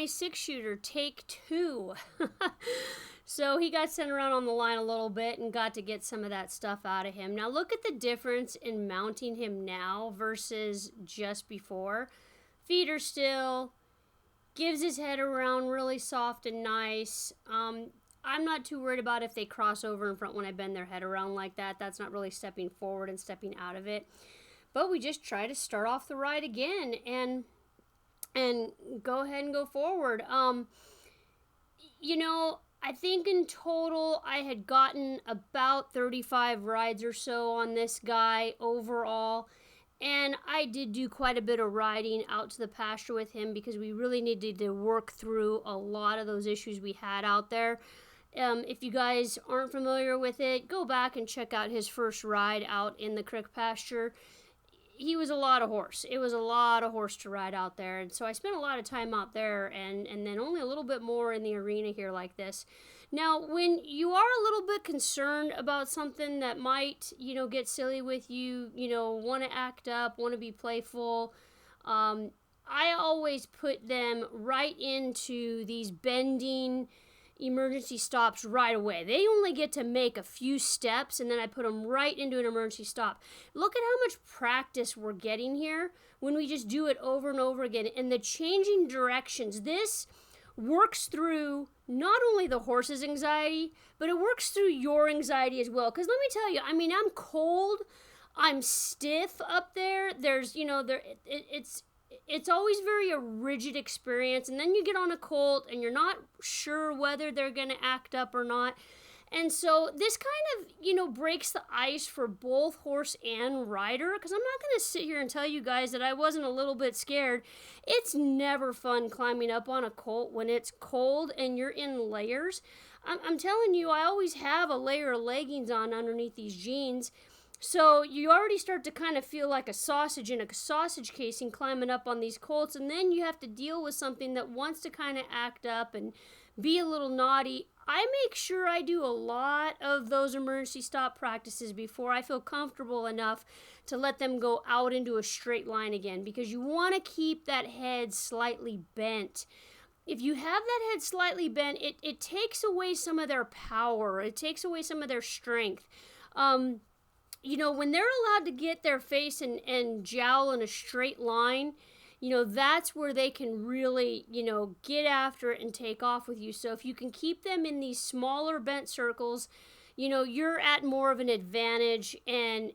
Bonny Six Shooter, take 2. So he got sent around on the line a little bit and got to get some of that stuff out of him. Now look at the difference in mounting him now versus just before. Feet are still, gives his head around really soft and nice. I'm not too worried about if they cross over in front when I bend their head around like that. That's not really stepping forward and stepping out of it. But we just try to start off the ride again and go ahead and go forward. You know, I think in total I had gotten about 35 rides or so on this guy overall. And I did do quite a bit of riding out to the pasture with him because we really needed to work through a lot of those issues we had out there. If you guys aren't familiar with it, go back and check out his first ride out in the crick pasture. He was a lot of horse. It was a lot of horse to ride out there. And so I spent a lot of time out there and then only a little bit more in the arena here like this. Now, when you are a little bit concerned about something that might, get silly with you, want to act up, want to be playful, I always put them right into these bending emergency stops right away. They only get to make a few steps and then I put them right into an emergency stop. Look at how much practice we're getting here when we just do it over and over again. And the changing directions, this works through not only the horse's anxiety, but it works through your anxiety as well. Because let me tell you, I'm cold, I'm stiff up there. There's, it's always very a rigid experience, and then you get on a colt and you're not sure whether they're going to act up or not. And so this kind of, breaks the ice for both horse and rider, because I'm not going to sit here and tell you guys that I wasn't a little bit scared. It's never fun climbing up on a colt when it's cold and you're in layers. I'm telling you, I always have a layer of leggings on underneath these jeans. So you already start to kind of feel like a sausage in a sausage casing climbing up on these colts, and then you have to deal with something that wants to kind of act up and be a little naughty. I make sure I do a lot of those emergency stop practices before I feel comfortable enough to let them go out into a straight line again, because you want to keep that head slightly bent. If you have that head slightly bent, it takes away some of their power. It takes away some of their strength. When they're allowed to get their face and jowl in a straight line, that's where they can really, get after it and take off with you. So if you can keep them in these smaller bent circles, you're at more of an advantage, and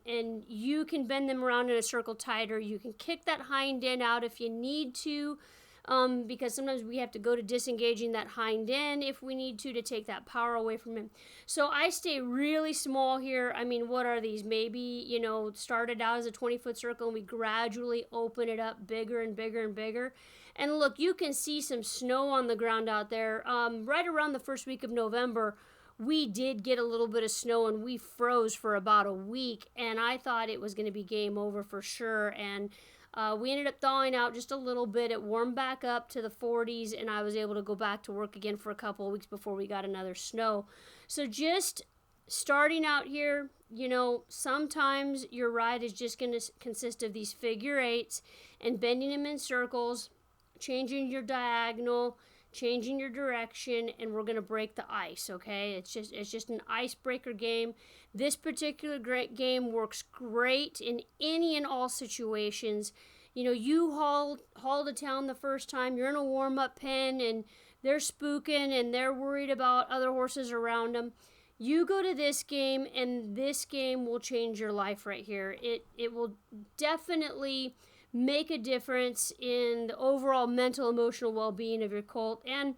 you can bend them around in a circle tighter. You can kick that hind end out if you need to, because sometimes we have to go to disengaging that hind end if we need to take that power away from him. So I stay really small here. What are these? Maybe, started out as a 20-foot circle and we gradually open it up bigger and bigger and bigger. And look, you can see some snow on the ground out there. Right around the first week of November, we did get a little bit of snow and we froze for about a week, and I thought it was going to be game over for sure. And we ended up thawing out just a little bit. It warmed back up to the 40s, and I was able to go back to work again for a couple of weeks before we got another snow. So just starting out here, sometimes your ride is just going to consist of these figure eights and bending them in circles, changing your diagonal, changing your direction, and we're going to break the ice, okay? It's just an icebreaker game. This particular game works great in any and all situations. You haul to town the first time, you're in a warm-up pen, and they're spooking, and they're worried about other horses around them. You go to this game, and this game will change your life right here. It will definitely make a difference in the overall mental, emotional well-being of your colt. And,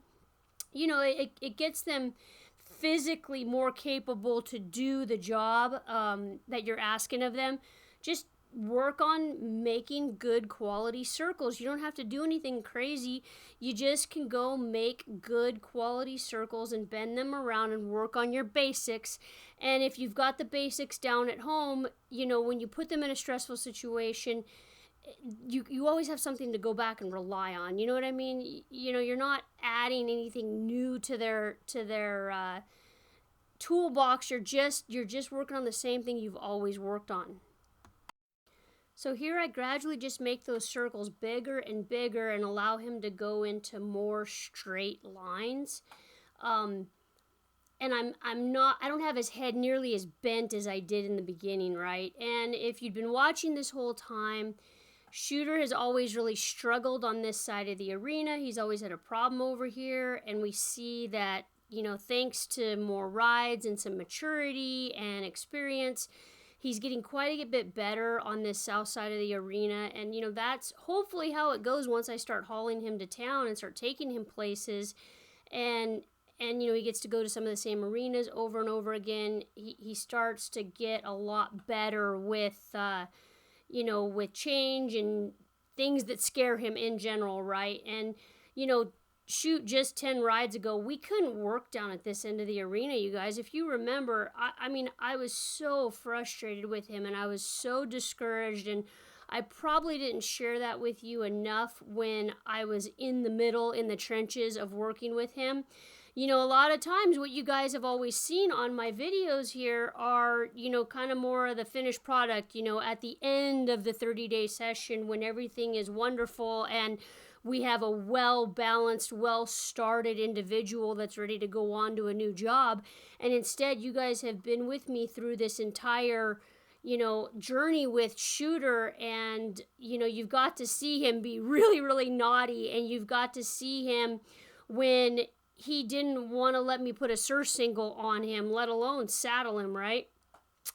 it gets them physically more capable to do the job that you're asking of them. Just work on making good quality circles. You don't have to do anything crazy. You just can go make good quality circles and bend them around and work on your basics. And if you've got the basics down at home, when you put them in a stressful situation, you always have something to go back and rely on. You know what I mean? You're not adding anything new to their toolbox. You're just working on the same thing you've always worked on. So here I gradually just make those circles bigger and bigger and allow him to go into more straight lines. And I don't have his head nearly as bent as I did in the beginning, right? And if you've been watching this whole time, Shooter has always really struggled on this side of the arena. He's always had a problem over here, and we see that, you know, thanks to more rides and some maturity and experience, he's getting quite a bit better on this south side of the arena. And, you know, that's hopefully how it goes once I start hauling him to town and start taking him places. And you know, he gets to go to some of the same arenas over and over again. He starts to get a lot better with, you know, with change and things that scare him in general, right? And, you know, shoot, just 10 rides ago, we couldn't work down at this end of the arena, you guys. If you remember, I mean, I was so frustrated with him, and I was so discouraged, and I probably didn't share that with you enough when I was in the middle, in the trenches of working with him. You know, a lot of times what you guys have always seen on my videos here are, you know, kind of more of the finished product, you know, at the end of the 30-day session when everything is wonderful and we have a well-balanced, well-started individual that's ready to go on to a new job. And instead, you guys have been with me through this entire, you know, journey with Shooter, and, you know, you've got to see him be really, really naughty, and you've got to see him when he didn't want to let me put a surcingle on him, let alone saddle him, right?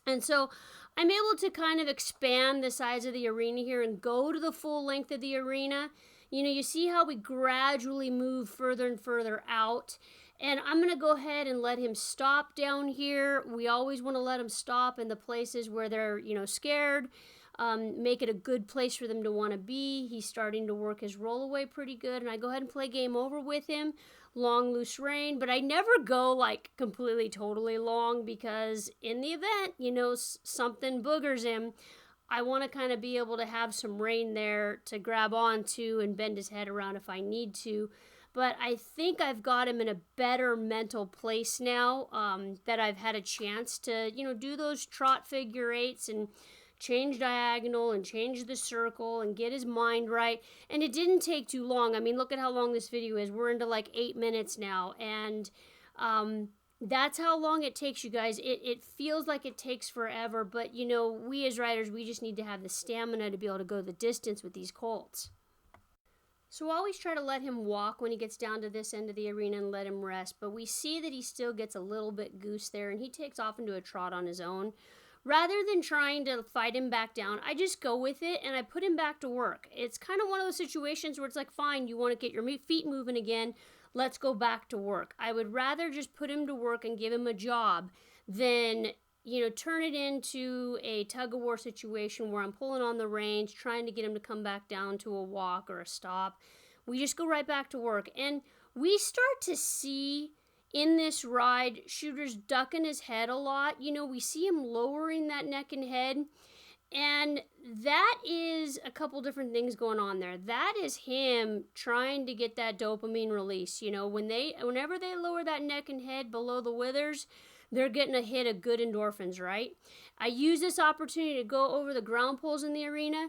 And so I'm able to kind of expand the size of the arena here and go to the full length of the arena. You know, you see how we gradually move further and further out. And I'm going to go ahead and let him stop down here. We always want to let him stop in the places where they're, you know, scared. Make it a good place for them to want to be. He's starting to work his roll away pretty good. And I go ahead and play game over with him. Long, loose rein. But I never go like completely, totally long, because in the event, you know, something boogers him, I want to kind of be able to have some rein there to grab onto and bend his head around if I need to. But I think I've got him in a better mental place now, that I've had a chance to, you know, do those trot figure eights and change diagonal and change the circle and get his mind right. And it didn't take too long. I mean, look at how long this video is. We're into like 8 minutes now. And that's how long it takes, you guys. It feels like it takes forever. But, you know, we as riders, we just need to have the stamina to be able to go the distance with these colts. So I always try to let him walk when he gets down to this end of the arena and let him rest. But we see that he still gets a little bit goose there, and he takes off into a trot on his own. Rather than trying to fight him back down, I just go with it and I put him back to work. It's kind of one of those situations where it's like, fine, you want to get your feet moving again, let's go back to work. I would rather just put him to work and give him a job than, you know, turn it into a tug-of-war situation where I'm pulling on the reins, trying to get him to come back down to a walk or a stop. We just go right back to work. And we start to see in this ride, Shooter's ducking his head a lot. You know, we see him lowering that neck and head. And that is a couple different things going on there. That is him trying to get that dopamine release. You know, whenever they lower that neck and head below the withers, they're getting a hit of good endorphins, right? I use this opportunity to go over the ground poles in the arena.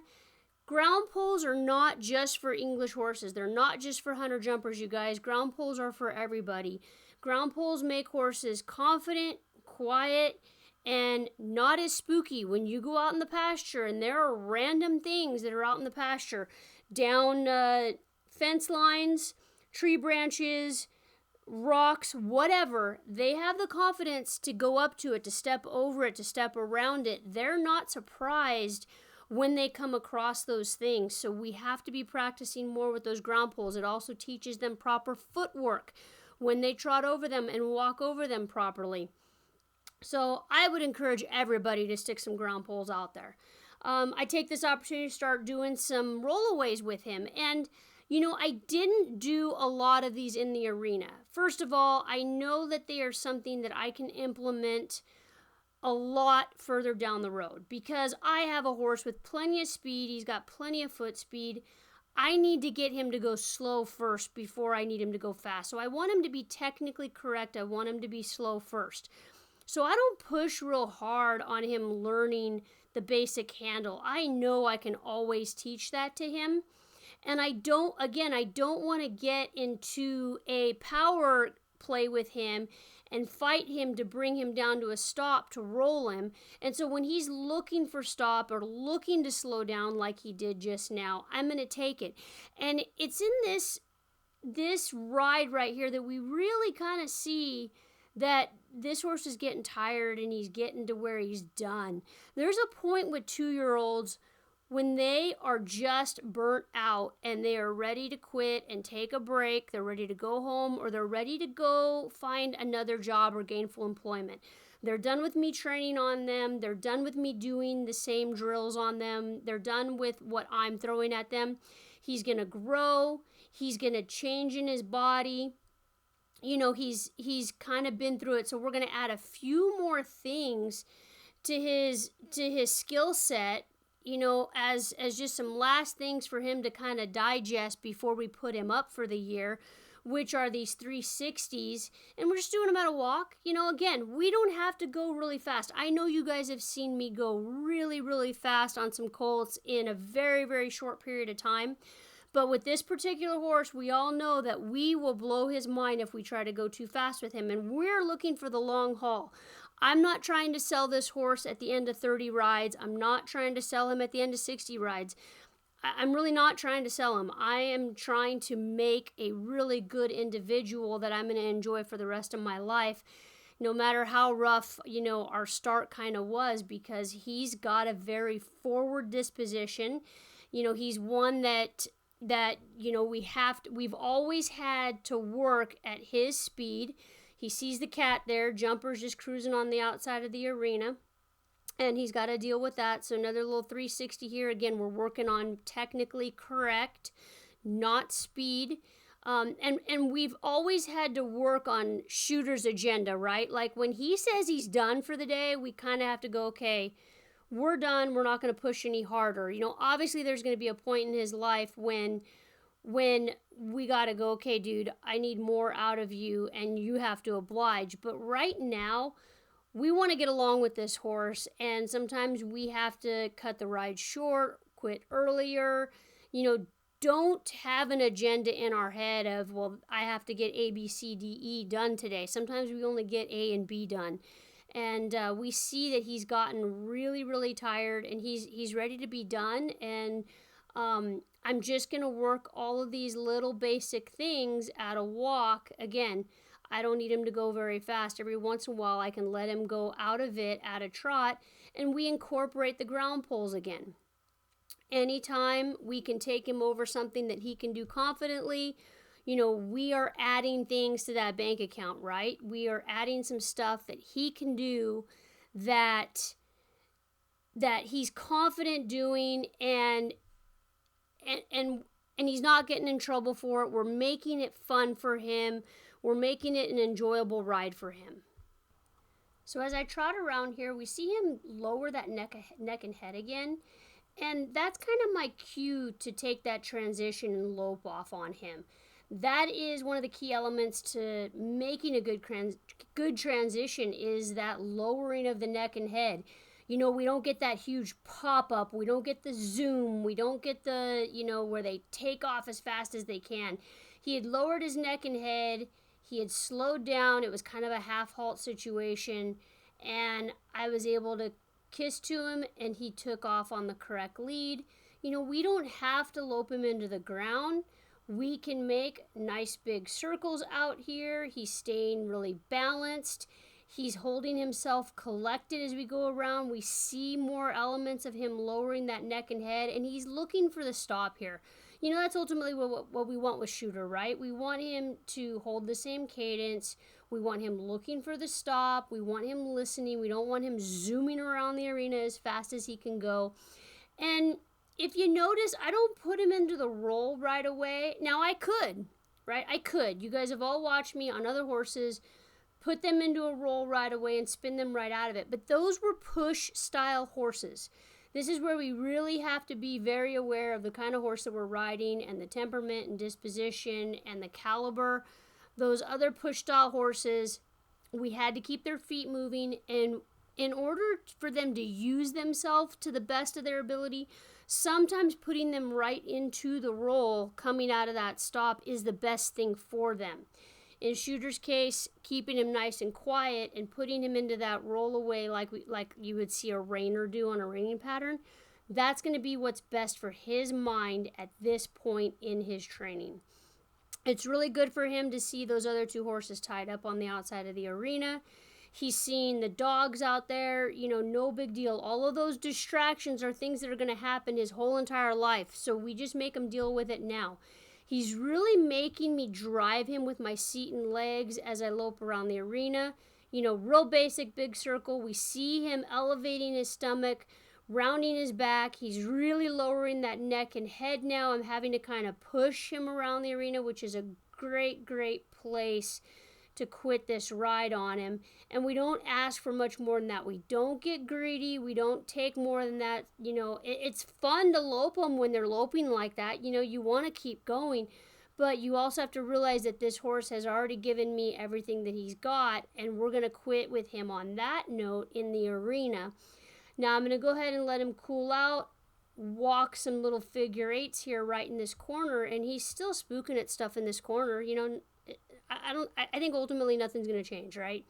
Ground poles are not just for English horses. They're not just for hunter jumpers, you guys. Ground poles are for everybody. Ground poles make horses confident, quiet, and not as spooky when you go out in the pasture and there are random things that are out in the pasture. Down fence lines, tree branches, rocks, whatever. They have the confidence to go up to it, to step over it, to step around it. They're not surprised when they come across those things. So we have to be practicing more with those ground poles. It also teaches them proper footwork when they trot over them and walk over them properly. So I would encourage everybody to stick some ground poles out there. I take this opportunity to start doing some rollaways with him. And, you know, I didn't do a lot of these in the arena. First of all, I know that they are something that I can implement a lot further down the road because I have a horse with plenty of speed. He's got plenty of foot speed. I need to get him to go slow first before I need him to go fast. So I want him to be technically correct. I want him to be slow first. So I don't push real hard on him learning the basic handle. I know I can always teach that to him. And I don't want to get into a power play with him and fight him to bring him down to a stop to roll him. And so when he's looking for stop or looking to slow down like he did just now, I'm going to take it. And it's in this ride right here that we really kind of see that this horse is getting tired and he's getting to where he's done. There's a point with 2-year-olds when they are just burnt out and they are ready to quit and take a break, they're ready to go home, or they're ready to go find another job or gainful employment. They're done with me training on them. They're done with me doing the same drills on them. They're done with what I'm throwing at them. He's going to grow. He's going to change in his body. You know, he's kind of been through it. So we're going to add a few more things to his skill set, you know, as just some last things for him to kind of digest before we put him up for the year, which are these 360s. And we're just doing them at a walk. You know, again, we don't have to go really fast. I know you guys have seen me go really, really fast on some colts in a very, very short period of time. But with this particular horse, we all know that we will blow his mind if we try to go too fast with him. And we're looking for the long haul. I'm not trying to sell this horse at the end of 30 rides. I'm not trying to sell him at the end of 60 rides. I'm really not trying to sell him. I am trying to make a really good individual that I'm going to enjoy for the rest of my life, no matter how rough, you know, our start kind of was, because he's got a very forward disposition. You know, he's one that you know, we've always had to work at his speed. He sees the cat there, Jumper's just cruising on the outside of the arena, and he's got to deal with that. So another little 360 here. Again, we're working on technically correct, not speed. And we've always had to work on Shooter's agenda, right? Like when he says he's done for the day, we kind of have to go, okay, we're done. We're not going to push any harder. You know, obviously there's going to be a point in his life when we got to go, okay, dude, I need more out of you and you have to oblige. But right now, we want to get along with this horse, and sometimes we have to cut the ride short, quit earlier. You know, don't have an agenda in our head of, well, I have to get A, B, C, D, E done today. Sometimes we only get A and B done. And we see that he's gotten really, really tired, and he's ready to be done. And I'm just going to work all of these little basic things at a walk. Again, I don't need him to go very fast. Every once in a while, I can let him go out of it at a trot, and we incorporate the ground poles again. Anytime we can take him over something that he can do confidently, you know, we are adding things to that bank account, right? We are adding some stuff that he can do that he's confident doing, and he's not getting in trouble for it. We're making it fun for him. We're making it an enjoyable ride for him. So as I trot around here, we see him lower that neck and head again. And that's kind of my cue to take that transition and lope off on him. That is one of the key elements to making a good transition, is that lowering of the neck and head. You know, we don't get that huge pop-up. We don't get the zoom. We don't get the, you know, where they take off as fast as they can. He had lowered his neck and head. He had slowed down. It was kind of a half-halt situation. And I was able to kiss to him, and he took off on the correct lead. You know, we don't have to lope him into the ground. We can make nice big circles out here. He's staying really balanced. He's holding himself collected as we go around. We see more elements of him lowering that neck and head, and he's looking for the stop here. You know, that's ultimately what we want with Shooter, right? We want him to hold the same cadence. We want him looking for the stop. We want him listening. We don't want him zooming around the arena as fast as he can go. And if you notice, I don't put him into the roll right away. Now, I could, right? I could. You guys have all watched me on other horses put them into a roll right away and spin them right out of it. But those were push-style horses. This is where we really have to be very aware of the kind of horse that we're riding and the temperament and disposition and the caliber. Those other push-style horses, We had to keep their feet moving, and in order for them to use themselves to the best of their ability, sometimes putting them right into the roll coming out of that stop is the best thing for them. In Shooter's case, keeping him nice and quiet and putting him into that roll away like you would see a reiner do on a reining pattern, that's going to be what's best for his mind at this point in his training. It's really good for him to see those other two horses tied up on the outside of the arena. He's seeing the dogs out there, you know, no big deal. All of those distractions are things that are going to happen his whole entire life, so we just make him deal with it now. He's really making me drive him with my seat and legs as I lope around the arena. You know, real basic big circle. We see him elevating his stomach, rounding his back. He's really lowering that neck and head now. I'm having to kind of push him around the arena, which is a great, great place to quit this ride on him. And we don't ask for much more than that. We don't get greedy. We don't take more than that. You know, it's fun to lope them when they're loping like that. You know, you want to keep going. But you also have to realize that this horse has already given me everything that he's got, and we're going to quit with him on that note in the arena. Now I'm going to go ahead and let him cool out, walk some little figure eights here right in this corner, and he's still spooking at stuff in this corner. You know, I think ultimately nothing's going to change, right?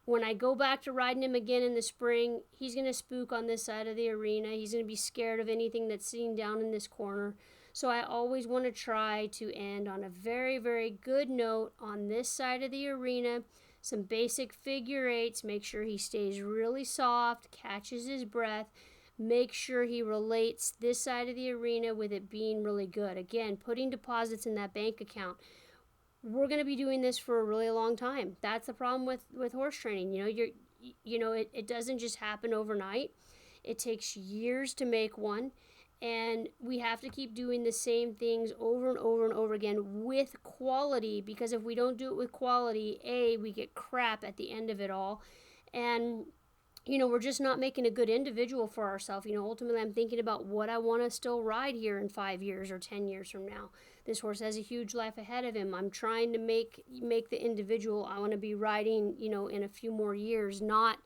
When I go back to riding him again in the spring, he's going to spook on this side of the arena. He's going to be scared of anything that's sitting down in this corner. So I always want to try to end on a very, very good note on this side of the arena. Some basic figure eights, make sure he stays really soft, catches his breath, make sure he relates this side of the arena with it being really good. Again, putting deposits in that bank account. We're going to be doing this for a really long time. That's the problem with horse training. You know, it doesn't just happen overnight. It takes years to make one. And we have to keep doing the same things over and over and over again with quality, because if we don't do it with quality, we get crap at the end of it all. And, you know, we're just not making a good individual for ourselves. You know, ultimately I'm thinking about what I want to still ride here in 5 years or 10 years from now. This horse has a huge life ahead of him. I'm trying to make the individual I want to be riding, you know, in a few more years, not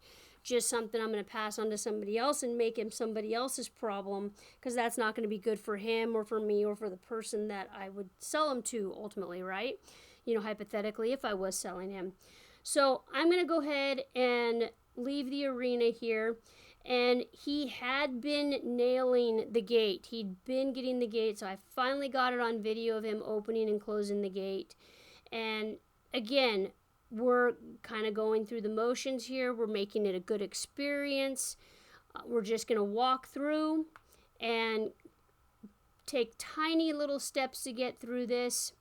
just something I'm going to pass on to somebody else and make him somebody else's problem, because that's not going to be good for him or for me or for the person that I would sell him to ultimately, right? You know, hypothetically, if I was selling him. So I'm going to go ahead and leave the arena here. And he had been nailing the gate. He'd been getting the gate, so I finally got it on video of him opening and closing the gate. And again, we're kind of going through the motions here. We're making it a good experience. We're just going to walk through and take tiny little steps to get through this.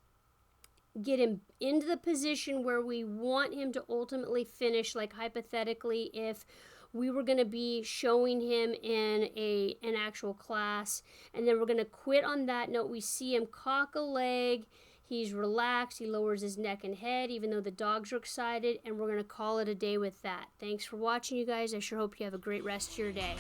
Get him into the position where we want him to ultimately finish, like hypothetically if we were going to be showing him in an actual class. And then we're going to quit on that note. We see him cock a leg. He's relaxed. He lowers his neck and head, even though the dogs are excited. And we're going to call it a day with that. Thanks for watching, you guys. I sure hope you have a great rest of your day.